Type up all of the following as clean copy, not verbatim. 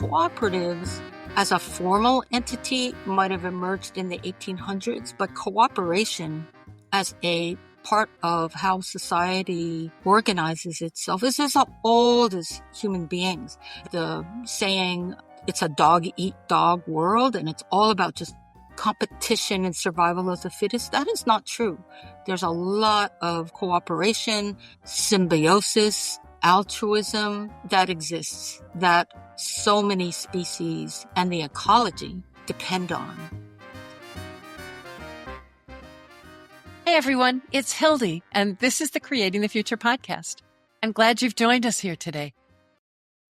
cooperatives as a formal entity might have emerged in the 1800s, but cooperation as a part of how society organizes itself is as old as human beings. The saying, it's a dog-eat-dog world, and it's all about just competition and survival of the fittest, that is not true. There's a lot of cooperation, symbiosis, altruism that exists that so many species and the ecology depend on. Hey everyone, it's Hildy, and this is the Creating the Future podcast. I'm glad you've joined us here today.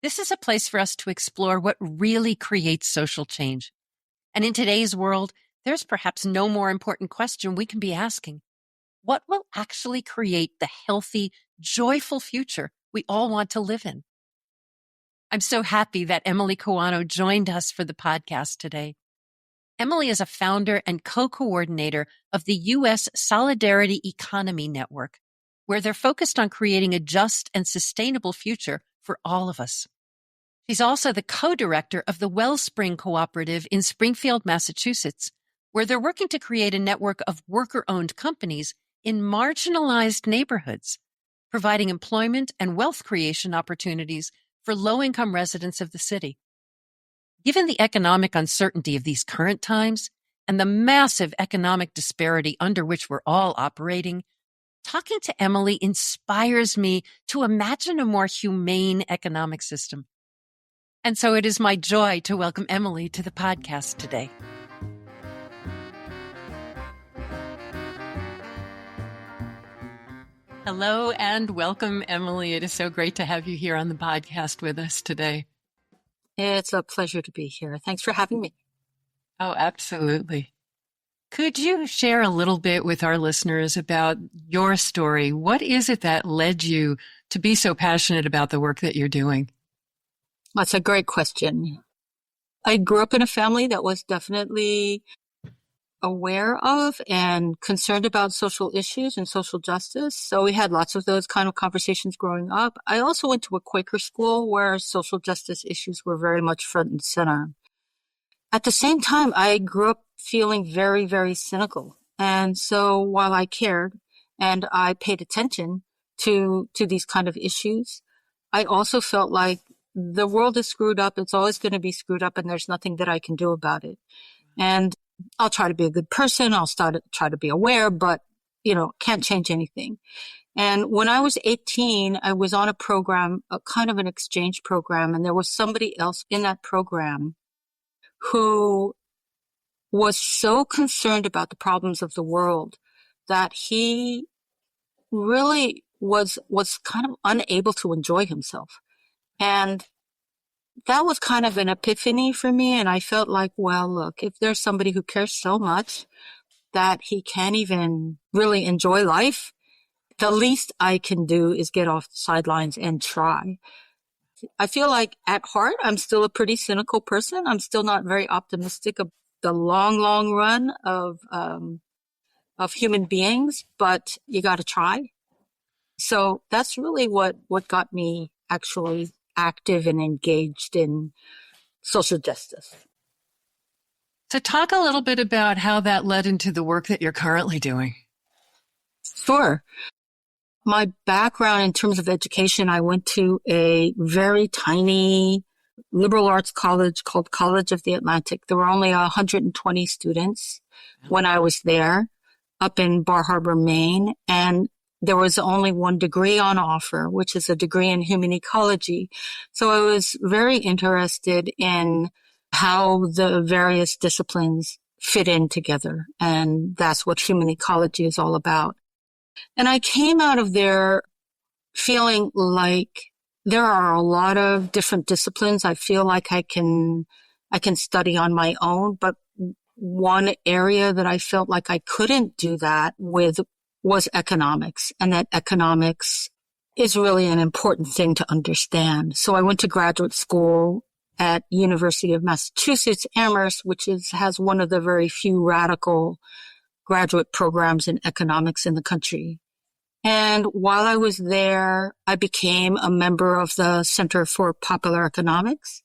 This is a place for us to explore what really creates social change. And in today's world, there's perhaps no more important question we can be asking. What will actually create the healthy, joyful future we all want to live in? I'm so happy that Emily Kawano joined us for the podcast today. Emily is a founder and co-coordinator of the U.S. Solidarity Economy Network, where they're focused on creating a just and sustainable future for all of us. She's also the co-director of the Wellspring Cooperative in Springfield, Massachusetts, where they're working to create a network of worker-owned companies in marginalized neighborhoods, providing employment and wealth creation opportunities for low-income residents of the city. Given the economic uncertainty of these current times and the massive economic disparity under which we're all operating, talking to Emily inspires me to imagine a more humane economic system. And so it is my joy to welcome Emily to the podcast today. Hello and welcome, Emily. It is so great to have you here on the podcast with us today. It's a pleasure to be here. Thanks for having me. Oh, absolutely. Could you share a little bit with our listeners about your story? What is it that led you to be so passionate about the work that you're doing? That's a great question. I grew up in a family that was definitely aware of and concerned about social issues and social justice. So we had lots of those kind of conversations growing up. I also went to a Quaker school where social justice issues were very much front and center. At the same time, I grew up feeling very, very cynical. And so while I cared and I paid attention to these kind of issues, I also felt like the world is screwed up. It's always going to be screwed up, and there's nothing that I can do about it. And I'll try to be a good person. I'll try to be aware, but, can't change anything. And when I was 18, I was on a program, a kind of an exchange program, and there was somebody else in that program who was so concerned about the problems of the world that he really was kind of unable to enjoy himself. And that was kind of an epiphany for me. And I felt like, well, look, if there's somebody who cares so much that he can't even really enjoy life, the least I can do is get off the sidelines and try. I feel like at heart, I'm still a pretty cynical person. I'm still not very optimistic of the long, long run of human beings, but you got to try. So that's really what got me actually active and engaged in social justice. So talk a little bit about how that led into the work that you're currently doing. Sure. My background in terms of education, I went to a very tiny liberal arts college called College of the Atlantic. There were only 120 students when I was there, up in Bar Harbor, Maine, and there was only one degree on offer, which is a degree in human ecology. So I was very interested in how the various disciplines fit in together. And that's what human ecology is all about. And I came out of there feeling like there are a lot of different disciplines I feel like I can study on my own. But one area that I felt like I couldn't do that with was economics, and that economics is really an important thing to understand. So I went to graduate school at University of Massachusetts, Amherst, which has one of the very few radical graduate programs in economics in the country. And while I was there, I became a member of the Center for Popular Economics,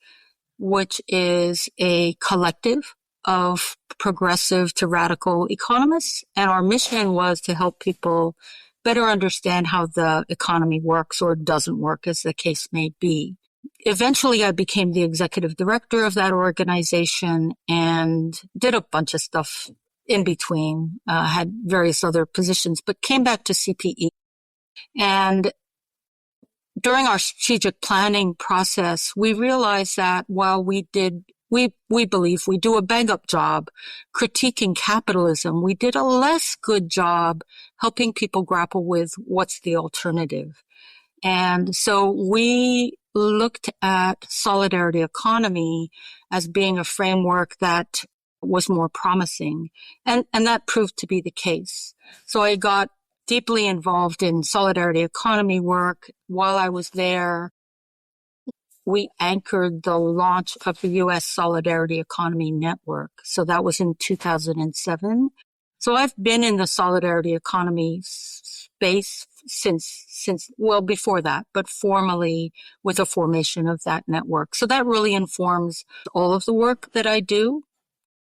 which is a collective of progressive to radical economists. And our mission was to help people better understand how the economy works or doesn't work, as the case may be. Eventually, I became the executive director of that organization and did a bunch of stuff in between, had various other positions, but came back to CPE. And during our strategic planning process, we realized that while we believe we do a bang up job critiquing capitalism, we did a less good job helping people grapple with what's the alternative. And so we looked at solidarity economy as being a framework that was more promising. And that proved to be the case. So I got deeply involved in solidarity economy work. While I was there, we anchored the launch of the U.S. Solidarity Economy Network. So that was in 2007. So I've been in the solidarity economy space since well before that, but formally with the formation of that network. So that really informs all of the work that I do.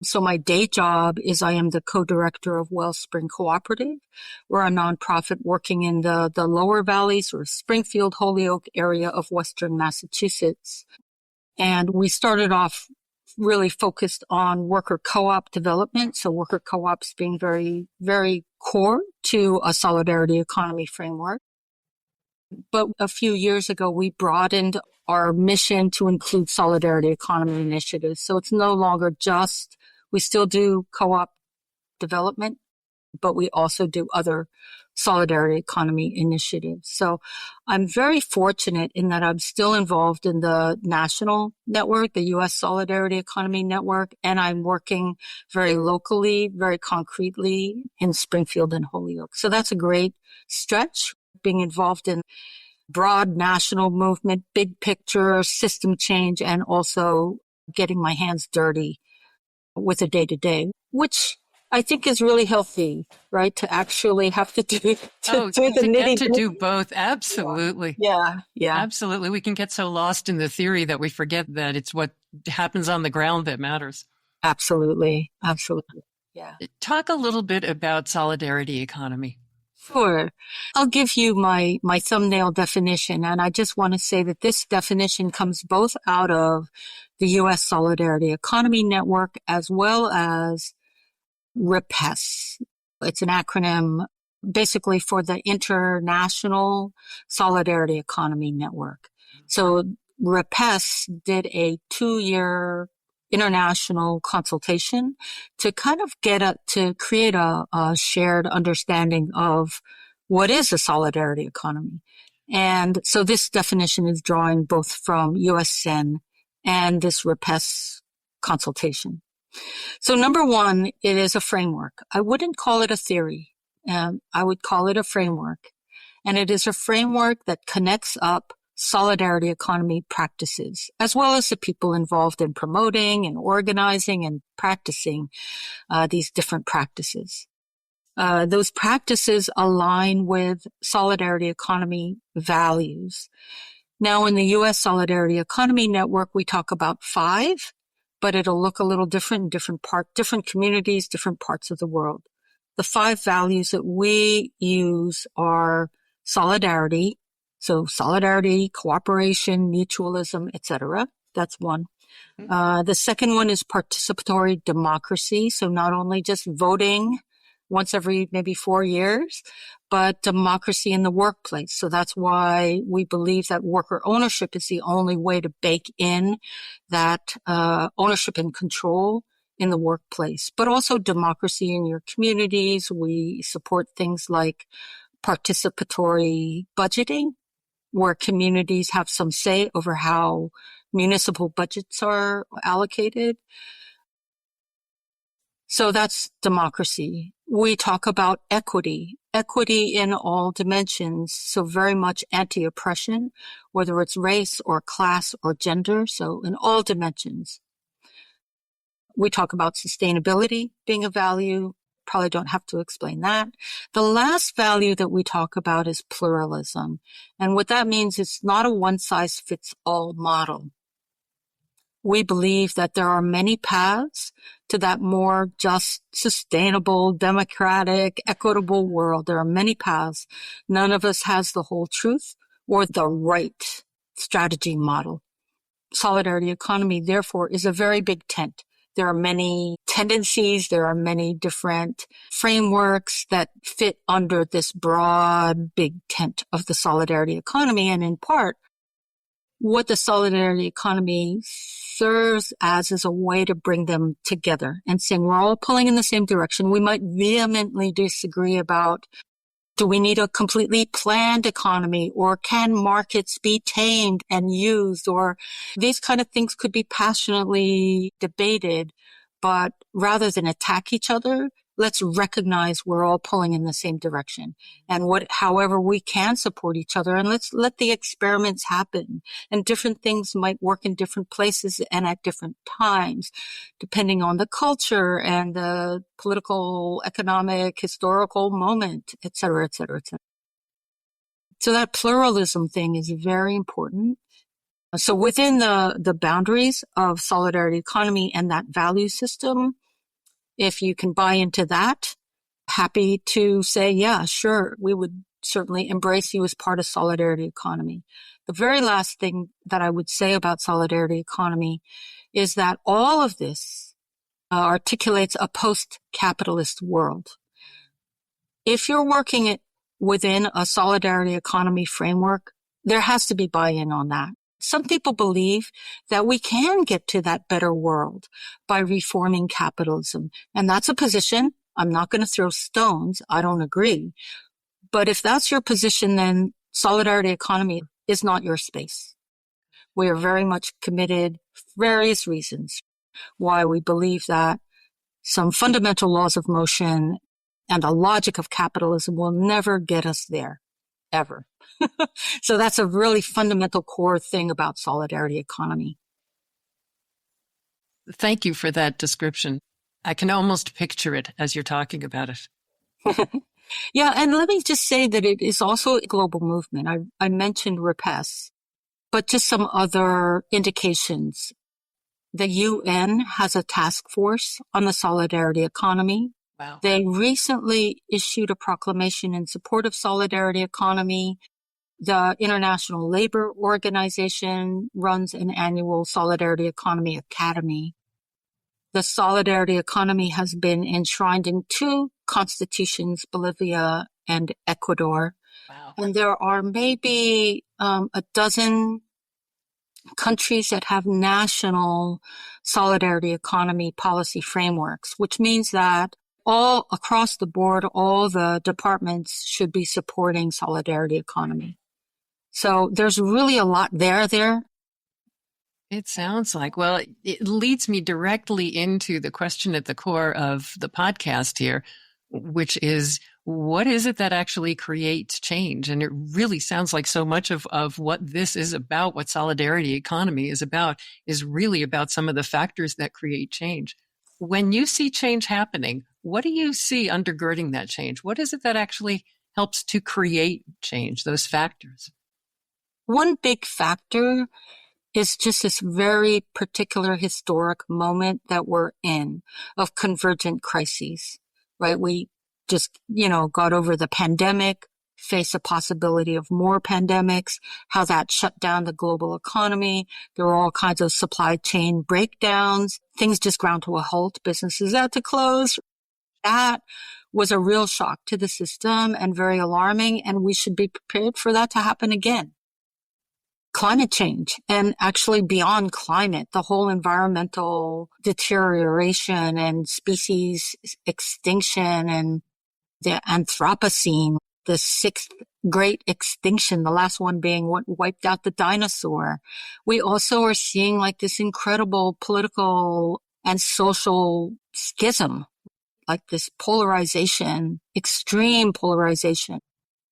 So my day job is I am the co-director of Wellspring Cooperative. We're a nonprofit working in the lower valleys or Springfield, Holyoke area of Western Massachusetts. And we started off really focused on worker co-op development. So worker co-ops being very, very core to a solidarity economy framework. But a few years ago, we broadened our mission to include solidarity economy initiatives. So it's no longer just, we still do co-op development, but we also do other solidarity economy initiatives. So I'm very fortunate in that I'm still involved in the national network, the U.S. Solidarity Economy Network, and I'm working very locally, very concretely in Springfield and Holyoke. So that's a great stretch, being involved in broad national movement, big picture, system change, and also getting my hands dirty with the day-to-day, which I think is really healthy, right? To actually have to do the nitty-gritty. To do both. Absolutely. Yeah. Absolutely. We can get so lost in the theory that we forget that it's what happens on the ground that matters. Absolutely. Yeah. Talk a little bit about solidarity economy. Sure. I'll give you my thumbnail definition. And I just want to say that this definition comes both out of the U.S. Solidarity Economy Network as well as RIPESS. It's an acronym basically for the International Solidarity Economy Network. So RIPESS did a 2-year international consultation to kind of to create a shared understanding of what is a solidarity economy. And so this definition is drawing both from USN and this RIPESS consultation. So number one, it is a framework. I wouldn't call it a theory. I would call it a framework. And it is a framework that connects up solidarity economy practices, as well as the people involved in promoting and organizing and practicing these different practices. Those practices align with solidarity economy values. Now, in the U.S. Solidarity Economy Network, we talk about 5, but it'll look a little different in different communities, different parts of the world. The 5 values that we use are solidarity. So solidarity, cooperation, mutualism, etc. That's one. The second one is participatory democracy. So not only just voting once every maybe 4 years, but democracy in the workplace. So that's why we believe that worker ownership is the only way to bake in that ownership and control in the workplace, but also democracy in your communities. We support things like participatory budgeting, where communities have some say over how municipal budgets are allocated. So that's democracy. We talk about equity in all dimensions. So very much anti-oppression, whether it's race or class or gender. So in all dimensions. We talk about sustainability being a value. Probably don't have to explain that. The last value that we talk about is pluralism. And what that means is not a one-size-fits-all model. We believe that there are many paths to that more just, sustainable, democratic, equitable world. There are many paths. None of us has the whole truth or the right strategy model. Solidarity economy, therefore, is a very big tent. There are many tendencies. There are many different frameworks that fit under this broad, big tent of the solidarity economy. And in part, what the solidarity economy serves as is a way to bring them together and saying we're all pulling in the same direction. We might vehemently disagree about, do we need a completely planned economy, or can markets be tamed and used, or these kind of things could be passionately debated. But rather than attack each other, let's recognize we're all pulling in the same direction, and however we can support each other, and let's let the experiments happen. And different things might work in different places and at different times, depending on the culture and the political, economic, historical moment, et cetera, et cetera, et cetera. So that pluralism thing is very important. So within the boundaries of solidarity economy and that value system, if you can buy into that, happy to say, yeah, sure, we would certainly embrace you as part of solidarity economy. The very last thing that I would say about solidarity economy is that all of this articulates a post-capitalist world. If you're working within a solidarity economy framework, there has to be buy-in on that. Some people believe that we can get to that better world by reforming capitalism. And that's a position. I'm not going to throw stones. I don't agree. But if that's your position, then solidarity economy is not your space. We are very much committed, various reasons why we believe that some fundamental laws of motion and a logic of capitalism will never get us there, ever. So that's a really fundamental core thing about solidarity economy. Thank you for that description. I can almost picture it as you're talking about it. Yeah, and let me just say that it is also a global movement. I mentioned RIPESS, but just some other indications. The UN has a task force on the solidarity economy. Wow. They recently issued a proclamation in support of solidarity economy. The International Labor Organization runs an annual Solidarity Economy Academy. The Solidarity Economy has been enshrined in 2 constitutions, Bolivia and Ecuador. Wow. And there are maybe a dozen countries that have national solidarity economy policy frameworks, which means that all across the board, all the departments should be supporting solidarity economy. So there's really a lot there. It sounds like, well, it leads me directly into the question at the core of the podcast here, which is, what is it that actually creates change? And it really sounds like so much of what this is about, what solidarity economy is about, is really about some of the factors that create change. When you see change happening, what do you see undergirding that change? What is it that actually helps to create change, those factors? One big factor is just this very particular historic moment that we're in of convergent crises, right? We just, got over the pandemic, face a possibility of more pandemics, how that shut down the global economy. There were all kinds of supply chain breakdowns. Things just ground to a halt. Businesses had to close. That was a real shock to the system and very alarming, and we should be prepared for that to happen again. Climate change, and actually beyond climate, the whole environmental deterioration and species extinction and the Anthropocene, the 6th great extinction, the last one being what wiped out the dinosaur. We also are seeing like this incredible political and social schism, like this polarization, extreme polarization.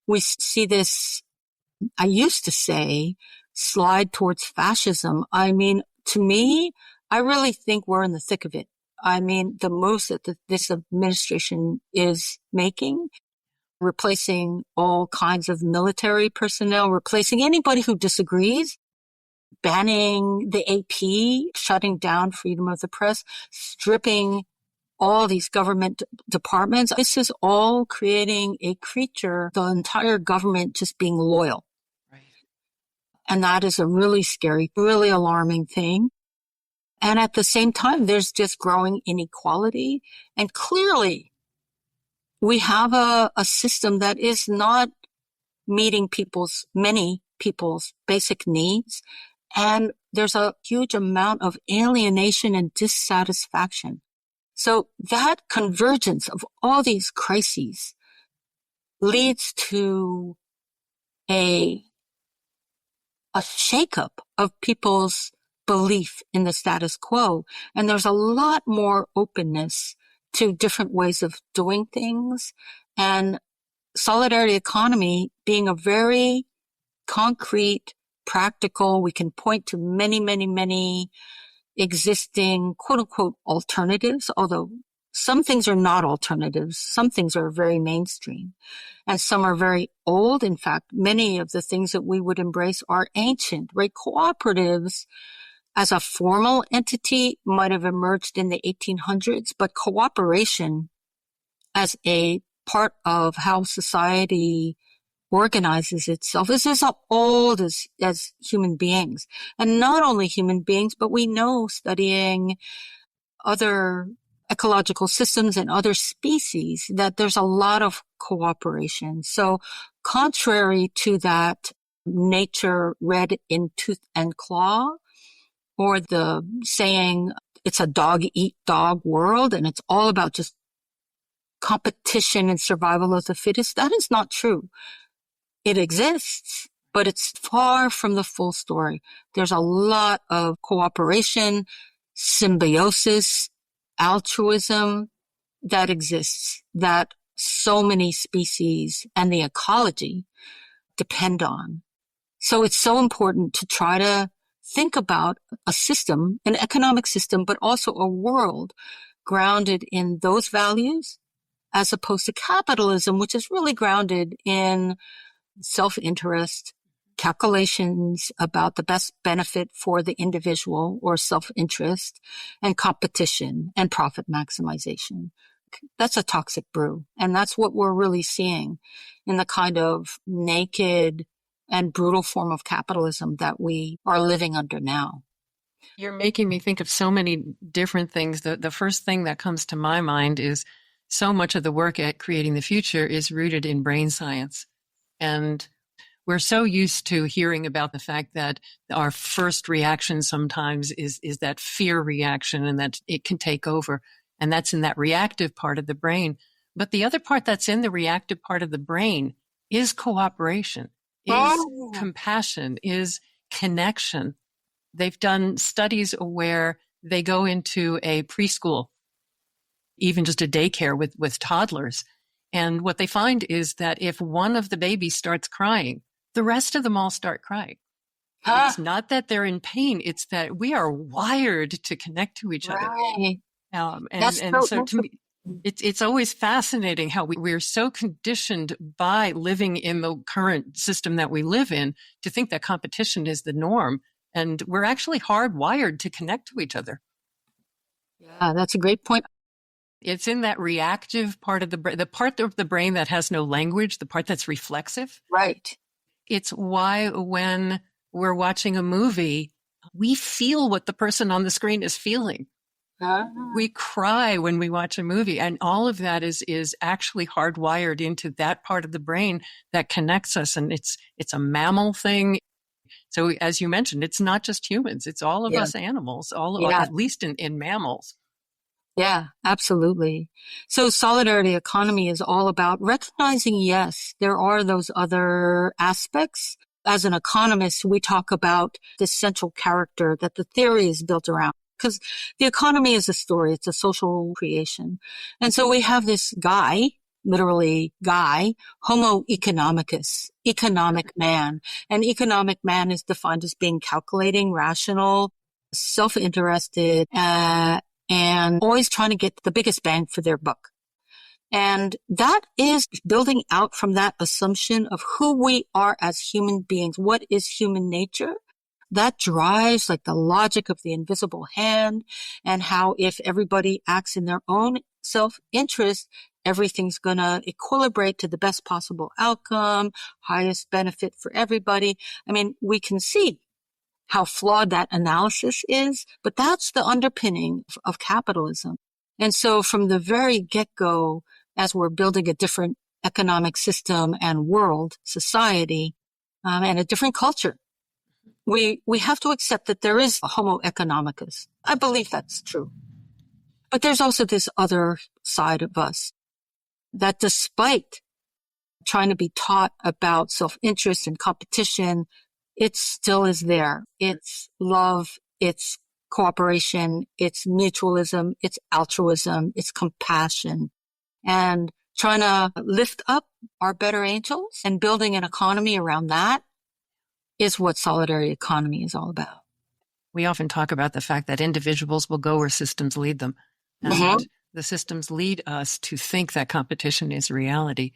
We see this, I used to say, slide towards fascism. I mean, to me, I really think we're in the thick of it. I mean, the moves that this administration is making, replacing all kinds of military personnel, replacing anybody who disagrees, banning the AP, shutting down freedom of the press, stripping all these government departments. This is all creating a creature, the entire government just being loyal. Right. And that is a really scary, really alarming thing. And at the same time, there's just growing inequality. And clearly, we have a system that is not meeting many people's basic needs. And there's a huge amount of alienation and dissatisfaction. So that convergence of all these crises leads to a shakeup of people's belief in the status quo. And there's a lot more openness to different ways of doing things. And solidarity economy being a very concrete, practical, we can point to many, many, many existing quote unquote alternatives, although some things are not alternatives. Some things are very mainstream and some are very old. In fact, many of the things that we would embrace are ancient, right? Cooperatives as a formal entity might have emerged in the 1800s, but cooperation as a part of how society organizes itself is as old as human beings. And not only human beings, but we know studying other ecological systems and other species that there's a lot of cooperation. So contrary to that nature red in tooth and claw, or the saying it's a dog eat dog world and it's all about just competition and survival of the fittest, that is not true. It exists, but it's far from the full story. There's a lot of cooperation, symbiosis, altruism that exists, that so many species and the ecology depend on. So it's so important to try to think about a system, an economic system, but also a world grounded in those values as opposed to capitalism, which is really grounded in self-interest, calculations about the best benefit for the individual or self-interest, and competition and profit maximization. That's a toxic brew. And that's what we're really seeing in the kind of naked and brutal form of capitalism that we are living under now. You're making me think of so many different things. The first thing that comes to my mind is so much of the work at Creating the Future is rooted in brain science. And we're so used to hearing about the fact that our first reaction sometimes is that fear reaction and that it can take over. And that's in that reactive part of the brain. But the other part that's in the reactive part of the brain is cooperation, is compassion, is connection. They've done studies where they go into a preschool, even just a daycare with toddlers. And what they find is that if one of the babies starts crying, the rest of them all start crying. It's not that they're in pain. It's that we are wired to connect to each other. So to me, it's always fascinating how we're so conditioned by living in the current system that we live in to think that competition is the norm. And we're actually hardwired to connect to each other. Yeah, that's a great point. It's in that reactive part of the brain, the part of the brain that has no language, the part that's reflexive. Right. It's why when we're watching a movie, we feel what the person on the screen is feeling. We cry when we watch a movie, and all of that is actually hardwired into that part of the brain that connects us. And it's a mammal thing. So as you mentioned, it's not just humans, it's all of us animals, at least in mammals. Yeah, absolutely. So solidarity economy is all about recognizing, yes, there are those other aspects. As an economist, we talk about the central character that the theory is built around. Because the economy is a story. It's a social creation. And so we have this guy, literally guy, Homo economicus, economic man. And economic man is defined as being calculating, rational, self-interested, and always trying to get the biggest bang for their buck. And that is building out from that assumption of who we are as human beings. What is human nature? That drives like the logic of the invisible hand, and how if everybody acts in their own self-interest, everything's going to equilibrate to the best possible outcome, highest benefit for everybody. I mean, we can see how flawed that analysis is, but that's the underpinning of capitalism. And so from the very get-go, as we're building a different economic system and world, society, and a different culture, we have to accept that there is a homo economicus. I believe that's true. But there's also this other side of us that, despite trying to be taught about self-interest and competition, it still is there. It's love, it's cooperation, it's mutualism, it's altruism, it's compassion, and trying to lift up our better angels and building an economy around that is what solidarity economy is all about. We often talk about the fact that individuals will go where systems lead them. And the systems lead us to think that competition is reality.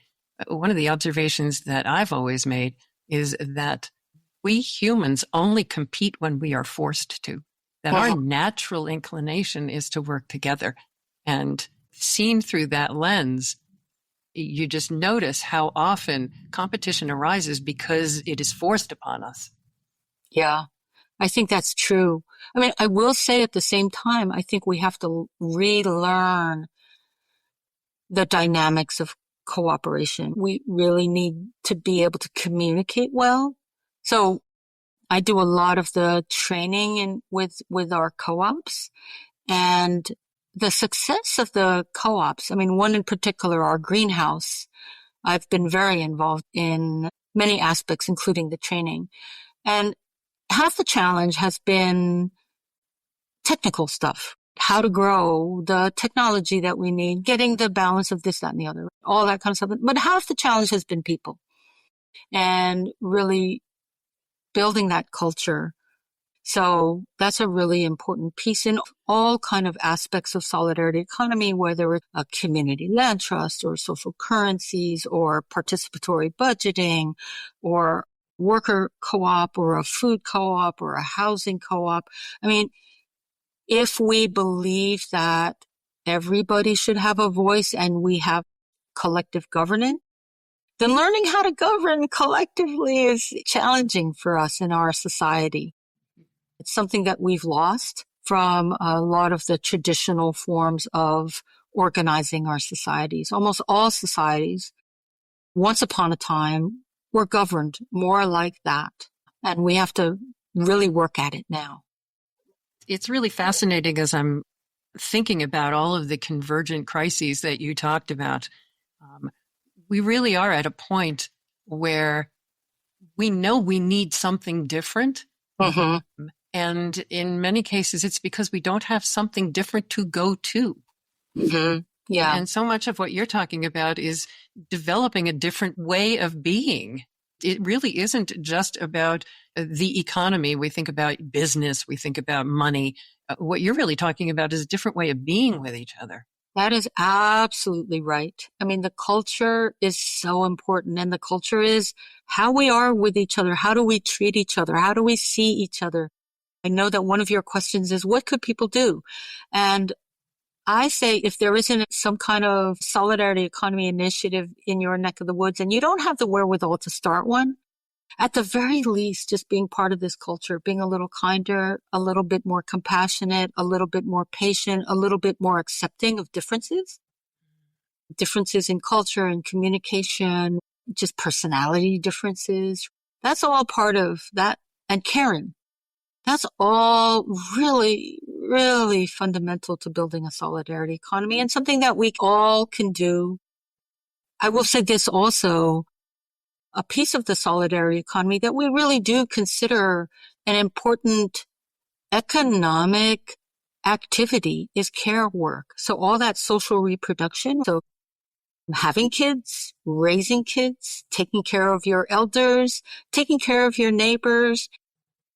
One of the observations that I've always made is that we humans only compete when we are forced to, that our natural inclination is to work together. And seen through that lens, you just notice how often competition arises because it is forced upon us. Yeah, I think that's true. I mean, I will say at the same time, I think we have to relearn the dynamics of cooperation. We really need to be able to communicate well. So I do a lot of the training with our co-ops, and the success of the co-ops. I mean, one in particular, our greenhouse, I've been very involved in many aspects, including the training. And half the challenge has been technical stuff, how to grow, the technology that we need, getting the balance of this, that, and the other, all that kind of stuff. But half the challenge has been people, and really building that culture. So that's a really important piece in all kind of aspects of solidarity economy, whether it's a community land trust or social currencies or participatory budgeting or worker co-op or a food co-op or a housing co-op. I mean, if we believe that everybody should have a voice and we have collective governance, then learning how to govern collectively is challenging for us in our society. It's something that we've lost from a lot of the traditional forms of organizing our societies. Almost all societies, once upon a time, were governed more like that. And we have to really work at it now. It's really fascinating as I'm thinking about all of the convergent crises that you talked about. We really are at a point where we know we need something different. Mm-hmm. And in many cases, it's because we don't have something different to go to. Mm-hmm. Yeah. And so much of what you're talking about is developing a different way of being. It really isn't just about the economy. We think about business. We think about money. What you're really talking about is a different way of being with each other. That is absolutely right. I mean, the culture is so important, and the culture is how we are with each other. How do we treat each other? How do we see each other? I know that one of your questions is, what could people do? And I say, if there isn't some kind of solidarity economy initiative in your neck of the woods and you don't have the wherewithal to start one, at the very least, just being part of this culture, being a little kinder, a little bit more compassionate, a little bit more patient, a little bit more accepting of differences in culture and communication, just personality differences. That's all part of that. And caring. That's all really, really fundamental to building a solidarity economy, and something that we all can do. I will say this also, a piece of the solidarity economy that we really do consider an important economic activity is care work. So all that social reproduction, so having kids, raising kids, taking care of your elders, taking care of your neighbors,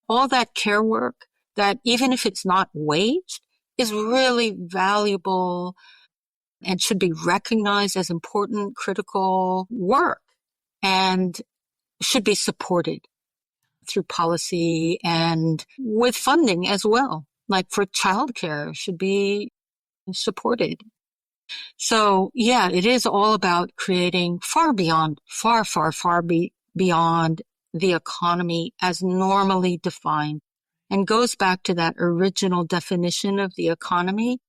all that care work that, even if it's not waged, is really valuable and should be recognized as important, critical work, and should be supported. through policy and with funding as well, like for childcare should be supported. So yeah, it is all about creating beyond the economy as normally defined, and goes back to that original definition of the economy,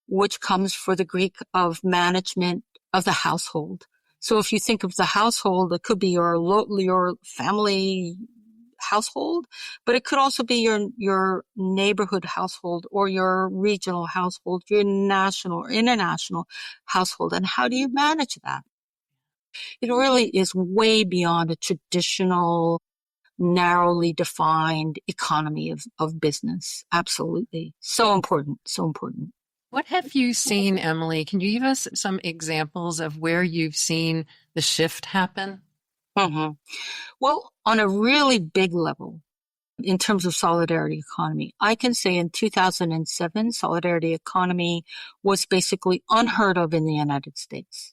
which comes for the Greek of management of the household. So if you think of the household, it could be your family household, but it could also be your neighborhood household or your regional household, your national or international household. And how do you manage that? It really is way beyond a traditional, narrowly defined economy of business. Absolutely. So important. So important. What have you seen, Emily? Can you give us some examples of where you've seen the shift happen? Mm-hmm. Well, on a really big level, in terms of solidarity economy, I can say in 2007, solidarity economy was basically unheard of in the United States.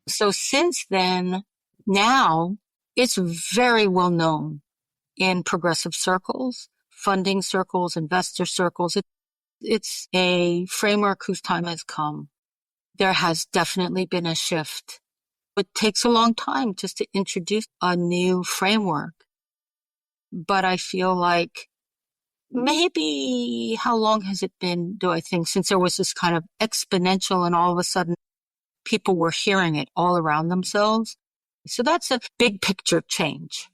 So since then, now it's very well known in progressive circles, funding circles, investor circles. It's a framework whose time has come. There has definitely been a shift. It takes a long time just to introduce a new framework. But I feel like maybe how long has it been, do I think, since there was this kind of exponential and all of a sudden people were hearing it all around themselves. So that's a big picture change.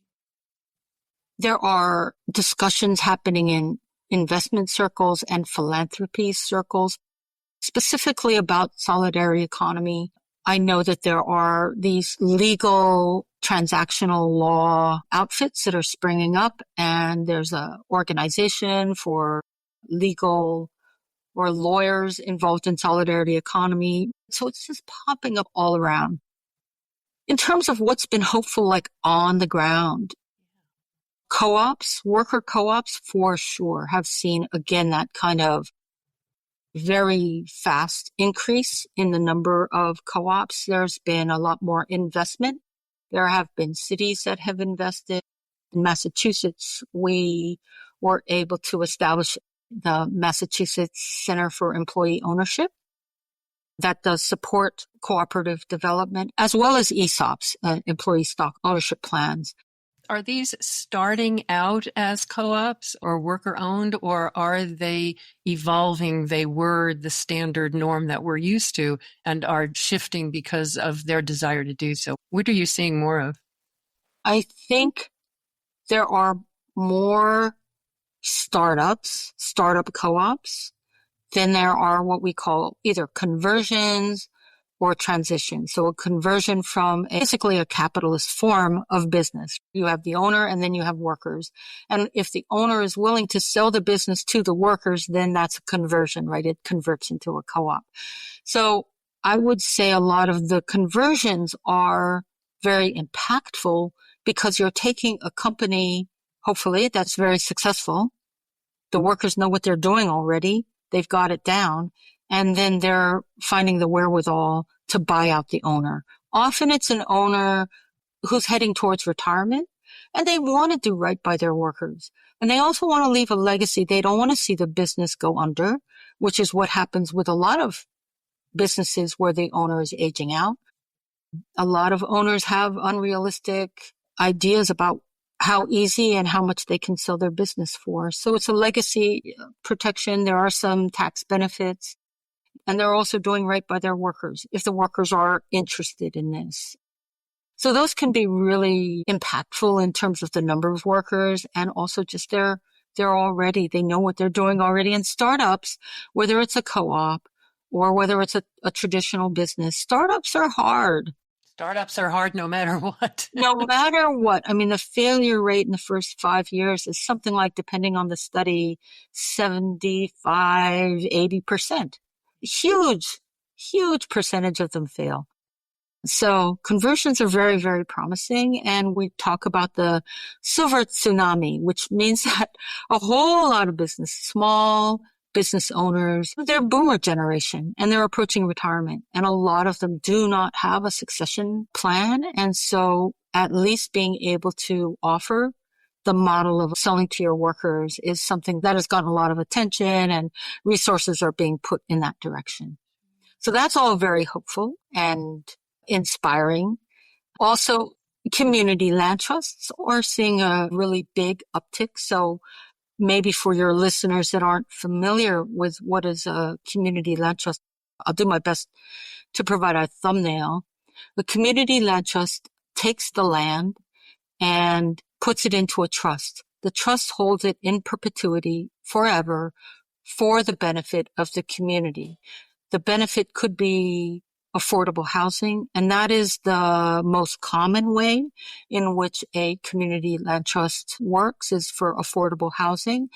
There are discussions happening in investment circles and philanthropy circles, specifically about solidarity economy. I know that there are these legal transactional law outfits that are springing up, and there's an organization for legal or lawyers involved in solidarity economy. So it's just popping up all around. In terms of what's been hopeful, like on the ground, co-ops, worker co-ops for sure have seen again that kind of very fast increase in the number of co-ops. There's been a lot more investment. There have been cities that have invested. In Massachusetts, we were able to establish the Massachusetts Center for Employee Ownership that does support cooperative development, as well as ESOPs, employee stock ownership plans. Are these starting out as co-ops or worker-owned, or are they evolving? They were the standard norm that we're used to and are shifting because of their desire to do so. What are you seeing more of? I think there are more startup co-ops than there are what we call either conversions or transition. So a conversion from basically a capitalist form of business. You have the owner and then you have workers. And if the owner is willing to sell the business to the workers, then that's a conversion, right? It converts into a co-op. So I would say a lot of the conversions are very impactful because you're taking a company, hopefully, that's very successful. The workers know what they're doing already. They've got it down. And then they're finding the wherewithal to buy out the owner. Often it's an owner who's heading towards retirement and they want to do right by their workers. And they also want to leave a legacy. They don't want to see the business go under, which is what happens with a lot of businesses where the owner is aging out. A lot of owners have unrealistic ideas about how easy and how much they can sell their business for. So it's a legacy protection. There are some tax benefits. And they're also doing right by their workers if the workers are interested in this. So those can be really impactful in terms of the number of workers and also just they know what they're doing already. And startups, whether it's a co-op or whether it's a traditional business, startups are hard. Startups are hard no matter what. No matter what. I mean, the failure rate in the first 5 years is something like, depending on the study, 75, 80%. Huge percentage of them fail. So conversions are very, very promising. And we talk about the silver tsunami, which means that a whole lot of small business owners, they're boomer generation and they're approaching retirement. And a lot of them do not have a succession plan. And so at least being able to offer the model of selling to your workers is something that has gotten a lot of attention, and resources are being put in that direction. So that's all very hopeful and inspiring. Also, community land trusts are seeing a really big uptick. So maybe for your listeners that aren't familiar with what is a community land trust, I'll do my best to provide a thumbnail. The community land trust takes the land and puts it into a trust. The trust holds it in perpetuity forever for the benefit of the community. The benefit could be affordable housing, and that is the most common way in which a community land trust works, is for affordable housing.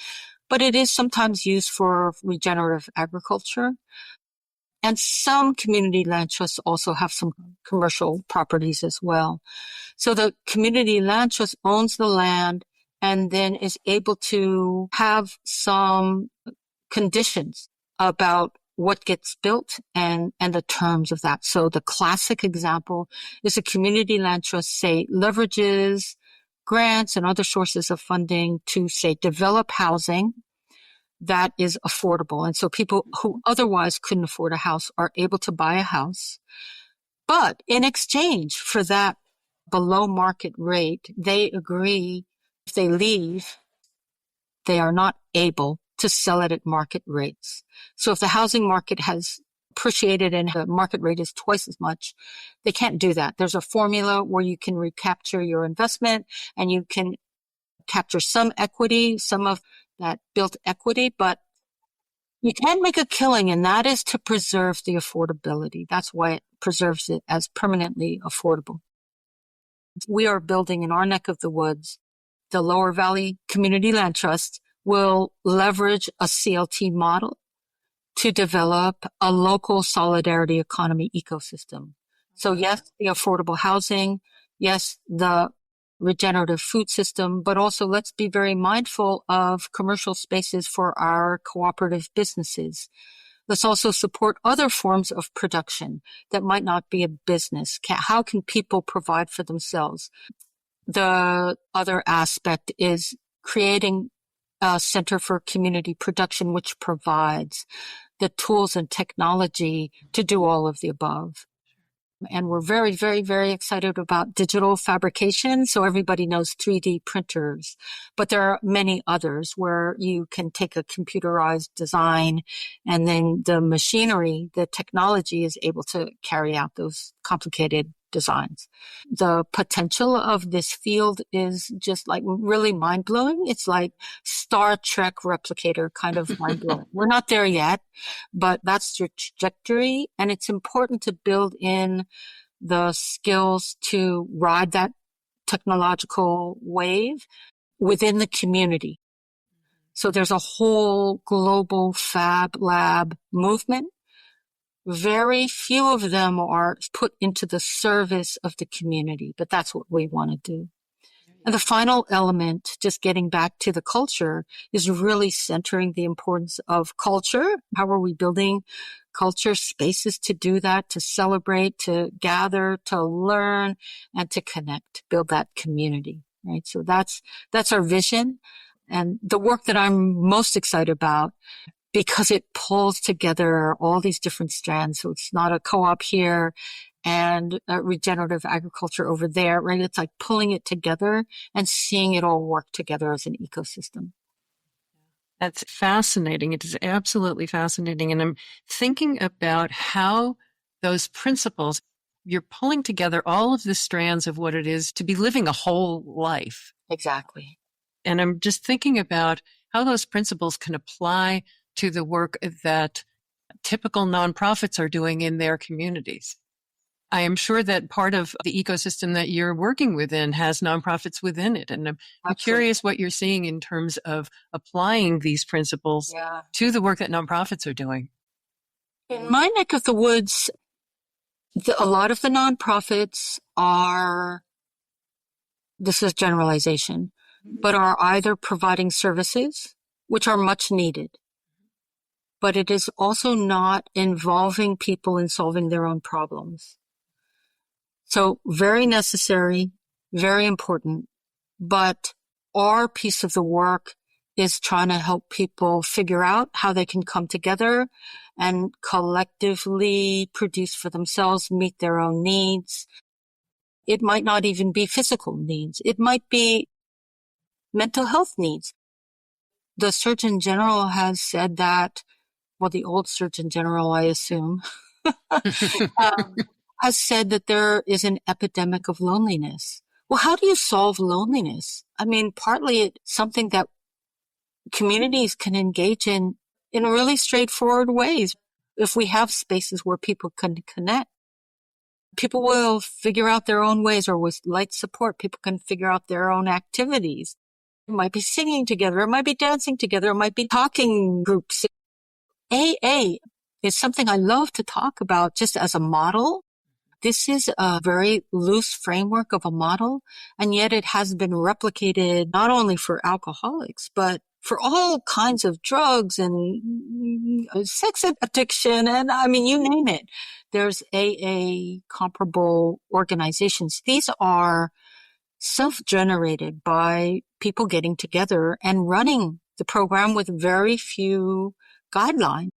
But it is sometimes used for regenerative agriculture. And some community land trusts also have some commercial properties as well. So the community land trust owns the land and then is able to have some conditions about what gets built and the terms of that. So the classic example is a community land trust, say, leverages grants and other sources of funding to, say, develop housing that is affordable. And so people who otherwise couldn't afford a house are able to buy a house. But in exchange for that below market rate, they agree if they leave, they are not able to sell it at market rates. So if the housing market has appreciated and the market rate is twice as much, they can't do that. There's a formula where you can recapture your investment and you can capture some equity, some of that built equity, but you can make a killing, and that is to preserve the affordability. That's why it preserves it as permanently affordable. We are building in our neck of the woods. The Lower Valley Community Land Trust will leverage a CLT model to develop a local solidarity economy ecosystem. So yes, the affordable housing, yes, the regenerative food system, but also let's be very mindful of commercial spaces for our cooperative businesses. Let's also support other forms of production that might not be a business. How can people provide for themselves? The other aspect is creating a center for community production, which provides the tools and technology to do all of the above. And we're very, very, very excited about digital fabrication. So everybody knows 3D printers, but there are many others where you can take a computerized design and then the machinery, the technology is able to carry out those complicated designs. The potential of this field is just like really mind blowing. It's like Star Trek replicator kind of mind blowing. We're not there yet, but that's your trajectory. And it's important to build in the skills to ride that technological wave within the community. So there's a whole global fab lab movement. Very few of them are put into the service of the community, but that's what we want to do. And the final element, just getting back to the culture, is really centering the importance of culture. How are we building culture spaces to do that, to celebrate, to gather, to learn, and to connect, build that community, right? So that's our vision. And the work that I'm most excited about, because it pulls together all these different strands. So it's not a co-op here and regenerative agriculture over there, right? It's like pulling it together and seeing it all work together as an ecosystem. That's fascinating. It is absolutely fascinating. And I'm thinking about how those principles, you're pulling together all of the strands of what it is to be living a whole life. Exactly. And I'm just thinking about how those principles can apply to the work that typical nonprofits are doing in their communities. I am sure that part of the ecosystem that you're working within has nonprofits within it. And I'm curious what you're seeing in terms of applying these principles to the work that nonprofits are doing. In my neck of the woods, a lot of the nonprofits are, this is generalization, but are either providing services, which are much needed, but it is also not involving people in solving their own problems. So very necessary, very important, but our piece of the work is trying to help people figure out how they can come together and collectively produce for themselves, meet their own needs. It might not even be physical needs. It might be mental health needs. The Surgeon General has said that, well, the old Surgeon General, I assume, has said that there is an epidemic of loneliness. Well, how do you solve loneliness? I mean, partly it's something that communities can engage in really straightforward ways. If we have spaces where people can connect, people will figure out their own ways, or with light support, people can figure out their own activities. It might be singing together. It might be dancing together. It might be talking groups. AA is something I love to talk about just as a model. This is a very loose framework of a model, and yet it has been replicated not only for alcoholics, but for all kinds of drugs and sex addiction. And I mean, you name it. There's AA comparable organizations. These are self-generated by people getting together and running the program with very few guidelines.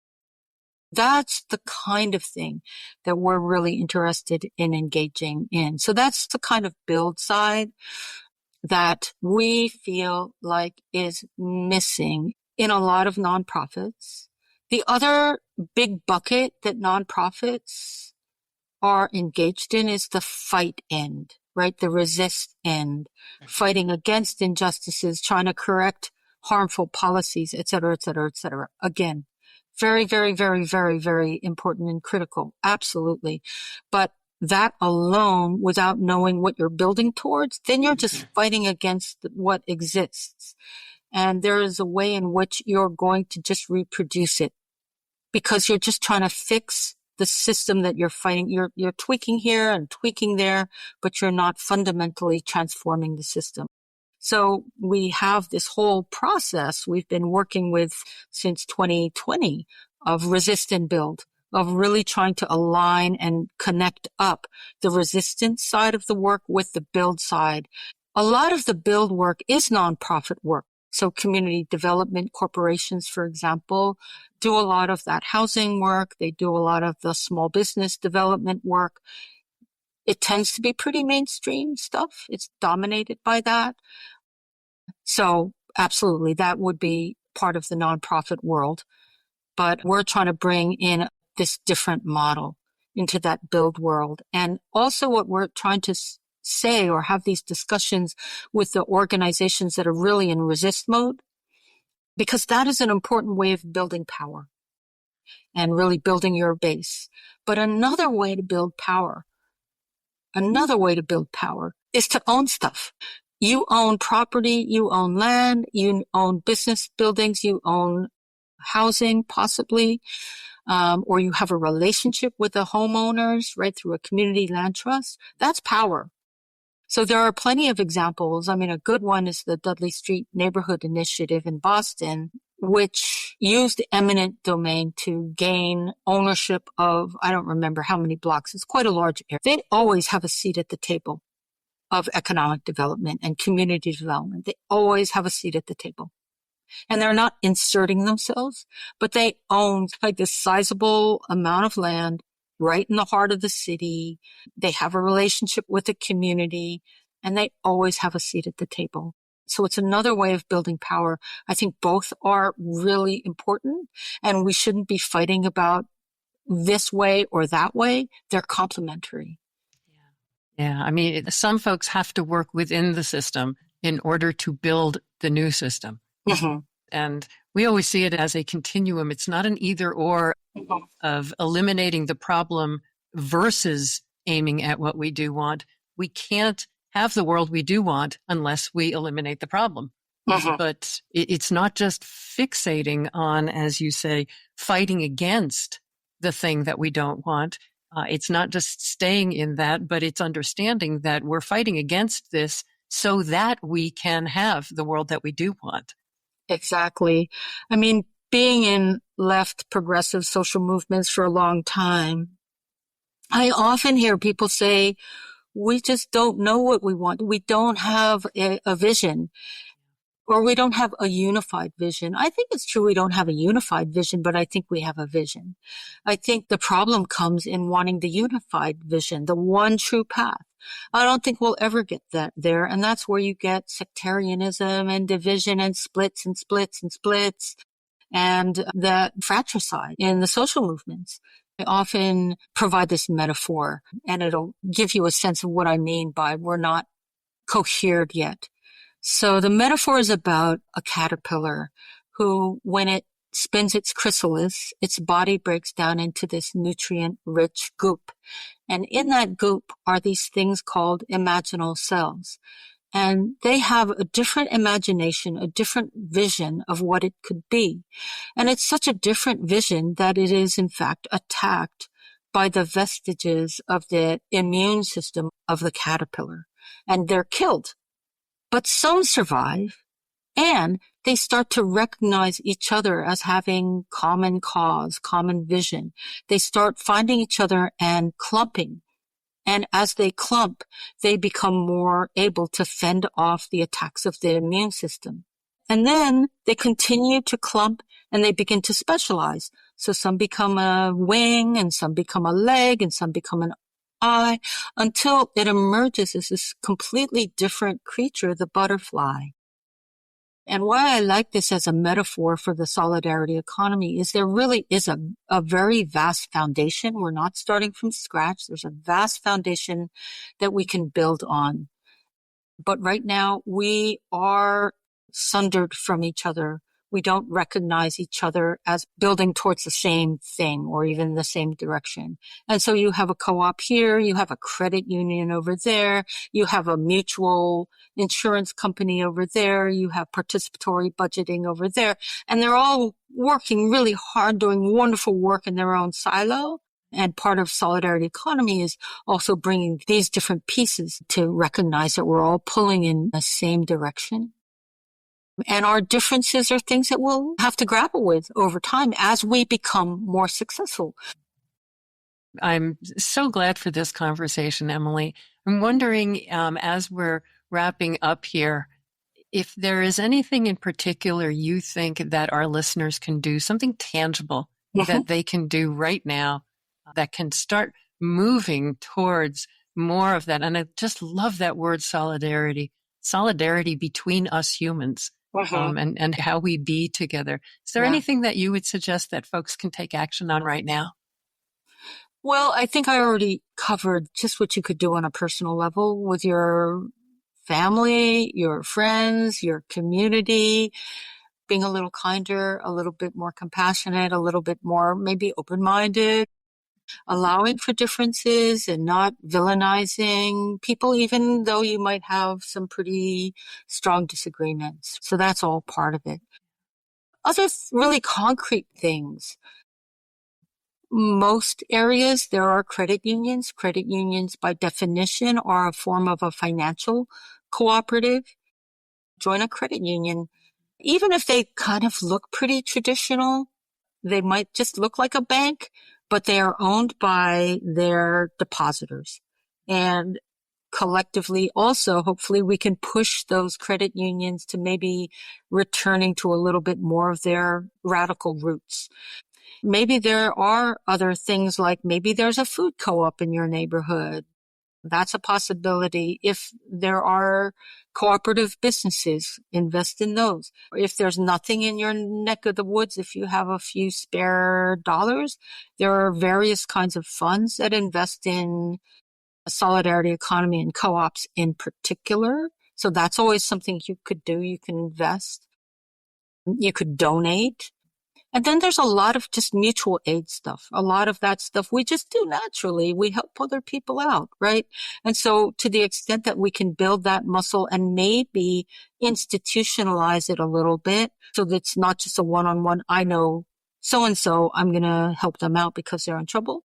That's the kind of thing that we're really interested in engaging in. So that's the kind of build side that we feel like is missing in a lot of nonprofits. The other big bucket that nonprofits are engaged in is the fight end, right? The resist end, fighting against injustices, trying to correct harmful policies, et cetera, et cetera, et cetera. Again, very, very, very, very, very important and critical. Absolutely. But that alone, without knowing what you're building towards, then you're just fighting against what exists. And there is a way in which you're going to just reproduce it because you're just trying to fix the system that you're fighting. You're tweaking here and tweaking there, but you're not fundamentally transforming the system. So we have this whole process we've been working with since 2020 of resist and build, of really trying to align and connect up the resistance side of the work with the build side. A lot of the build work is nonprofit work. So community development corporations, for example, do a lot of that housing work. They do a lot of the small business development work. It tends to be pretty mainstream stuff. It's dominated by that. So absolutely, that would be part of the nonprofit world. But we're trying to bring in this different model into that build world. And also what we're trying to say or have these discussions with the organizations that are really in resist mode, because that is an important way of building power and really building your base. But another way to build power is to own stuff. You own property, you own land, you own business buildings, you own housing possibly, or you have a relationship with the homeowners, right, through a community land trust. That's power. So there are plenty of examples. I mean, a good one is the Dudley Street Neighborhood Initiative in Boston, which used eminent domain to gain ownership of, I don't remember how many blocks. It's quite a large area. They always have a seat at the table of economic development and community development. They always have a seat at the table. And they're not inserting themselves, but they own like this sizable amount of land right in the heart of the city. They have a relationship with the community, and they always have a seat at the table. So it's another way of building power. I think both are really important, and we shouldn't be fighting about this way or that way. They're complementary. Yeah. I mean, some folks have to work within the system in order to build the new system. Mm-hmm. And we always see it as a continuum. It's not an either or of eliminating the problem versus aiming at what we do want. We can't have the world we do want unless we eliminate the problem. Mm-hmm. But it's not just fixating on, as you say, fighting against the thing that we don't want. It's not just staying in that, but it's understanding that we're fighting against this so that we can have the world that we do want. Exactly. I mean, being in left progressive social movements for a long time, I often hear people say, we just don't know what we want. We don't have a vision. or we don't have a unified vision. I think it's true we don't have a unified vision, but I think we have a vision. I think the problem comes in wanting the unified vision, the one true path. I don't think we'll ever get that there. And that's where you get sectarianism and division and splits and splits and splits and the fratricide in the social movements. I often provide this metaphor, and it'll give you a sense of what I mean by we're not cohered yet. So the metaphor is about a caterpillar who, when it spins its chrysalis, its body breaks down into this nutrient-rich goop. And in that goop are these things called imaginal cells. And they have a different imagination, a different vision of what it could be. And it's such a different vision that it is, in fact, attacked by the vestiges of the immune system of the caterpillar. And they're killed. But some survive, and they start to recognize each other as having common cause, common vision. They start finding each other and clumping. And as they clump, they become more able to fend off the attacks of the immune system. And then they continue to clump and they begin to specialize. So some become a wing and some become a leg and some become an eye until it emerges as this completely different creature, the butterfly. And why I like this as a metaphor for the solidarity economy is there really is a very vast foundation. We're not starting from scratch. There's a vast foundation that we can build on. But right now we are sundered from each other. We don't recognize each other as building towards the same thing or even the same direction. And so you have a co-op here, you have a credit union over there, you have a mutual insurance company over there, you have participatory budgeting over there, and they're all working really hard, doing wonderful work in their own silo. And part of solidarity economy is also bringing these different pieces to recognize that we're all pulling in the same direction. And our differences are things that we'll have to grapple with over time as we become more successful. I'm so glad for this conversation, Emily. I'm wondering, as we're wrapping up here, if there is anything in particular you think that our listeners can do, something tangible that they can do right now that can start moving towards more of that. And I just love that word solidarity between us humans. And how we be together. Is there anything that you would suggest that folks can take action on right now? Well, I think I already covered just what you could do on a personal level with your family, your friends, your community, being a little kinder, a little bit more compassionate, a little bit more maybe open-minded, allowing for differences and not villainizing people, even though you might have some pretty strong disagreements. So that's all part of it. Other really concrete things. Most areas, there are credit unions. Credit unions, by definition, are a form of a financial cooperative. Join a credit union. Even if they kind of look pretty traditional, they might just look like a bank, but they are owned by their depositors. And collectively also, hopefully we can push those credit unions to maybe returning to a little bit more of their radical roots. Maybe there are other things like maybe there's a food co-op in your neighborhood. That's a possibility. If there are cooperative businesses, invest in those. If there's nothing in your neck of the woods, if you have a few spare dollars, there are various kinds of funds that invest in a solidarity economy and co-ops in particular. So that's always something you could do. You can invest. You could donate. And then there's a lot of just mutual aid stuff. A lot of that stuff we just do naturally. We help other people out, right? And so to the extent that we can build that muscle and maybe institutionalize it a little bit so that it's not just a one-on-one, I know so-and-so, I'm going to help them out because they're in trouble.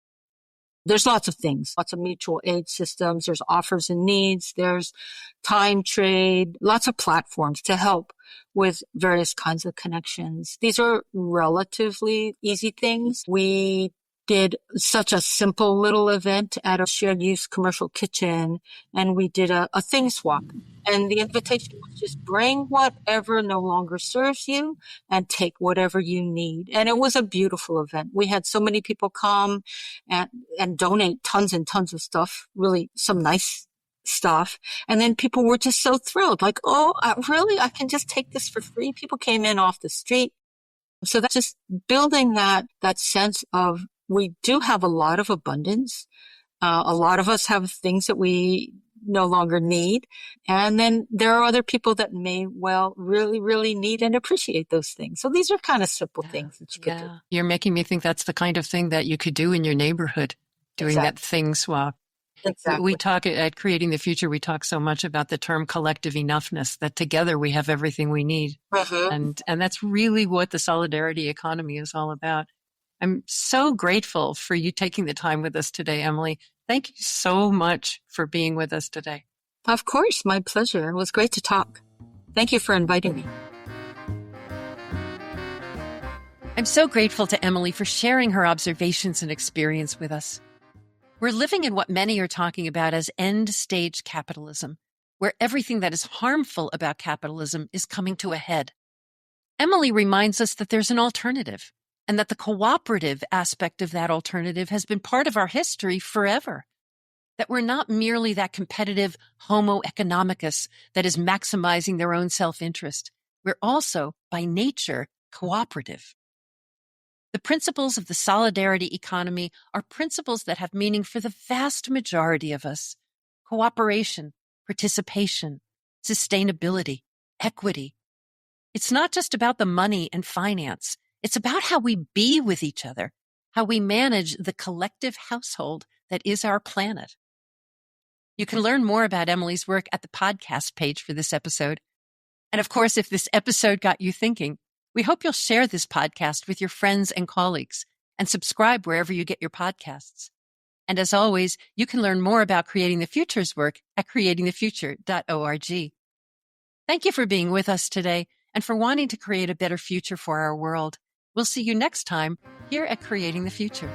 There's lots of things, lots of mutual aid systems. There's offers and needs. There's time trade, lots of platforms to help with various kinds of connections. These are relatively easy things. We did such a simple little event at a shared use commercial kitchen, and we did a thing swap. And the invitation was just bring whatever no longer serves you and take whatever you need. And it was a beautiful event. We had so many people come and donate tons and tons of stuff, really some nice stuff. And then people were just so thrilled, like, oh, really? I can just take this for free. People came in off the street. So that's just building that sense of we do have a lot of abundance. A lot of us have things that we no longer need. And then there are other people that may well really, really need and appreciate those things. So these are kind of simple things that you could do. You're making me think that's the kind of thing that you could do in your neighborhood, doing that thing swap. Exactly. We talk at Creating the Future, we talk so much about the term collective enoughness, that together we have everything we need. And that's really what the solidarity economy is all about. I'm so grateful for you taking the time with us today, Emily. Thank you so much for being with us today. Of course, my pleasure. It was great to talk. Thank you for inviting me. I'm so grateful to Emily for sharing her observations and experience with us. We're living in what many are talking about as end-stage capitalism, where everything that is harmful about capitalism is coming to a head. Emily reminds us that there's an alternative, and that the cooperative aspect of that alternative has been part of our history forever. That we're not merely that competitive homo economicus that is maximizing their own self-interest. We're also, by nature, cooperative. The principles of the solidarity economy are principles that have meaning for the vast majority of us. Cooperation, participation, sustainability, equity. It's not just about the money and finance. It's about how we be with each other, how we manage the collective household that is our planet. You can learn more about Emily's work at the podcast page for this episode. And of course, if this episode got you thinking, we hope you'll share this podcast with your friends and colleagues and subscribe wherever you get your podcasts. And as always, you can learn more about Creating the Future's work at creatingthefuture.org. Thank you for being with us today and for wanting to create a better future for our world. We'll see you next time here at Creating the Future.